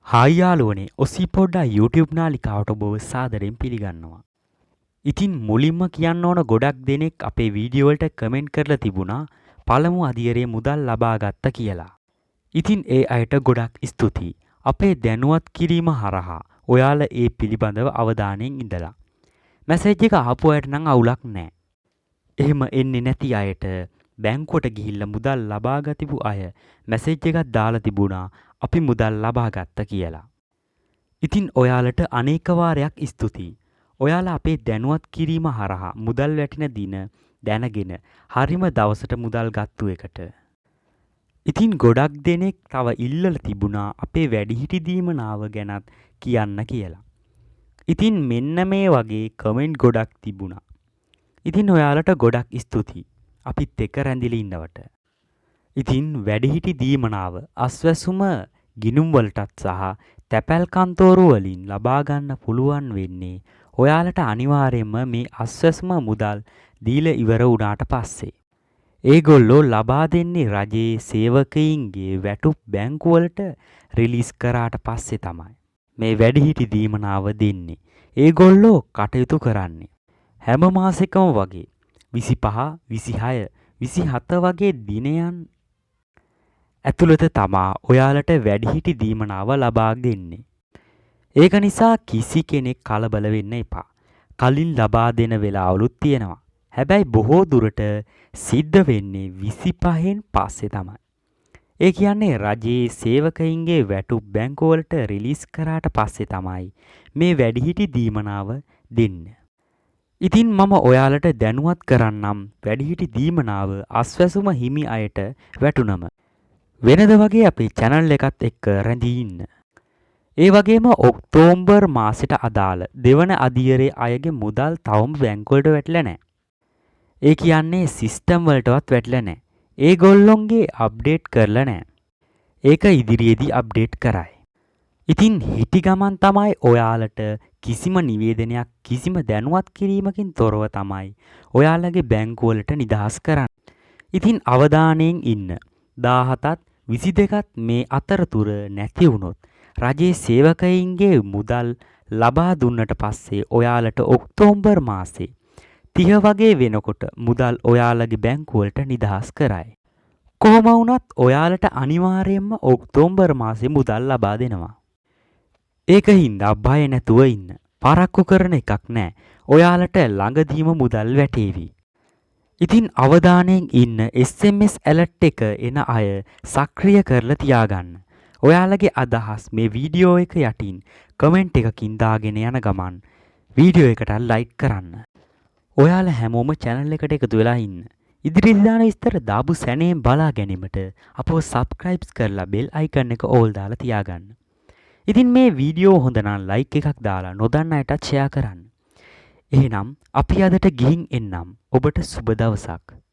Hi යාළුවනේ ඔසී පොඩ්ඩා YouTube නාලිකාවට ඔබව සාදරයෙන් පිළිගන්නවා. ඉතින් මුලින්ම කියන්න ඕන ගොඩක් දෙනෙක් අපේ වීඩියෝ වලට කමෙන්ට් කරලා තිබුණා පළමු අදියරේ මුදල් ලබා ගත්ත කියලා. ඉතින් ඒ අයට ගොඩක් ස්තුතියි. අපේ දැනුවත් කිරීම හරහා ඔයාලා ඒ පිළිබඳව අවධානයෙන් ඉඳලා. මැසේජ් එක ආපු අයට නම් අවුලක් නැහැ. එහෙම එන්නේ නැති අයට බැංකුවට ගිහිල්ලා මුදල් ලබා ගතිපු අය මැසේජ් එකක් දාලා තිබුණා අපි මුදල් ලබා ගත්ත කියලා. ඉතින් ඔයාලට අනේක වාරයක් ස්තුතියි. ඔයාලා අපේ දැනුවත් කිරීම හරහා මුදල් වැටෙන දින දැනගෙන හරිම දවසට මුදල් ගත්තු එකට. ඉතින් ගොඩක් දෙනෙක් තව ඉල්ලලා තිබුණා අපේ වැඩිහිටි දීමනාව ගැනත් කියන්න කියලා. ඉතින් මෙන්න මේ වගේ කමෙන්ට් ගොඩක් තිබුණා. ඉතින් ඔයාලට ගොඩක් ස්තුතියි. අපිත් එක්ක රැඳිලා ඉන්නවට. ඉතින් වැඩිහිටි දීමනාව අස්වැසුම ගිණුම් වලටත් සහ තැපැල් කන්තෝරු වලින් ලබා ගන්න පුළුවන් වෙන්නේ ඔයාලට අනිවාර්යයෙන්ම මේ අස්වැසුම මුදල් දීලා ඉවර වුණාට පස්සේ. ඒගොල්ලෝ ලබා දෙන්නේ රජයේ සේවකයින්ගේ වැටුප් බැංකු වලට රිලීස් කරාට පස්සේ තමයි. මේ වැඩිහිටි දීමනාව දෙන්නේ. ඒගොල්ලෝ කටයුතු කරන්නේ හැම මාසෙකම වගේ 25, 26, 27 වගේ දිනයන් ඇතුළත තමා ඔයාලට වැඩිහිටි දීමනාව ලබා දෙන්නේ. ඒක නිසා කිසි කෙනෙක් කලබල වෙන්න එපා. කලින් ලබා දෙන වෙලාවලුත් තියෙනවා. හැබැයි බොහෝ දුරට සිද්ධ වෙන්නේ 25න් පස්සේ තමයි. ඒ කියන්නේ රජයේ සේවකයින්ගේ වැටුප් බැංකු වලට රිලීස් කරාට පස්සේ තමයි මේ වැඩිහිටි දීමනාව දෙන්නේ. ඉතින් මම ඔයාලට දැනුවත් කරන්නම් වැඩිහිටි දීමනාව අස්වැසුම හිමි අයට වැටුනම වෙනද වගේ අපේ channel එකත් එක්ක රැඳී ඉන්න. ඒ වගේම ඔක්තෝබර් මාසෙට අදාළ දෙවන අදියරේ අයගේ මුදල් තවම බැංකු වලට වැටලා නැහැ. ඒ කියන්නේ සිස්ටම් වලටවත් වැටලා නැහැ. ඒගොල්ලොන්ගේ අප්ඩේට් කරලා නැහැ. ඒක ඉදිරියේදී අප්ඩේට් කරයි. ඉතින් හිටි ගමන් තමයි ඔයාලට කිසිම නිවේදනයක් කිසිම දැනුවත් කිරීමකින් තොරව තමයි ඔයාලගේ බැංකු වලට නිදහස් කරන්නේ. ඉතින් අවධානයෙන් ඉන්න. 17ත් 22ත් මේ අතරතුර නැති වුණොත් රජයේ සේවකයින්ගේ මුදල් ලබා දුන්නට පස්සේ ඔයාලට ඔක්තෝබර් මාසේ 30 වගේ වෙනකොට මුදල් ඔයාලගේ බැංකු වලට නිදහස් කරයි. කොහොම වුණත් ඔයාලට අනිවාර්යයෙන්ම ඔක්තෝබර් මාසේ මුදල් ලබා දෙනවා. ඒක හින්දා බය නැතුව ඉන්න. පරක්කු කරන එකක් නෑ. ඔයාලට ළඟදීම මුදල් වැටේවි. ඉතින් අවධානයෙන් ඉන්න SMS alert එක එන අය සක්‍රිය කරලා තියාගන්න. ඔයාලගේ අදහස් මේ වීඩියෝ එක යටින් කමෙන්ට් එකකින් දාගෙන යන ගමන් වීඩියෝ එකට ලයික් කරන්න. ඔයාලා හැමෝම channel එකට එකතු වෙලා ඉන්න. ඉදිරියට දාන විස්තර දාපු සැනේම බලා ගැනීමට අපව subscribe කරලා bell icon එක all දාලා තියාගන්න. ඉතින් මේ වීඩියෝ හොඳ නම් like එකක් දාලා නොදන්න අයටත් share කරන්න. එහෙනම් අපි අදට ගිහින් එන්නම්. ඔබට සුබ දවසක්.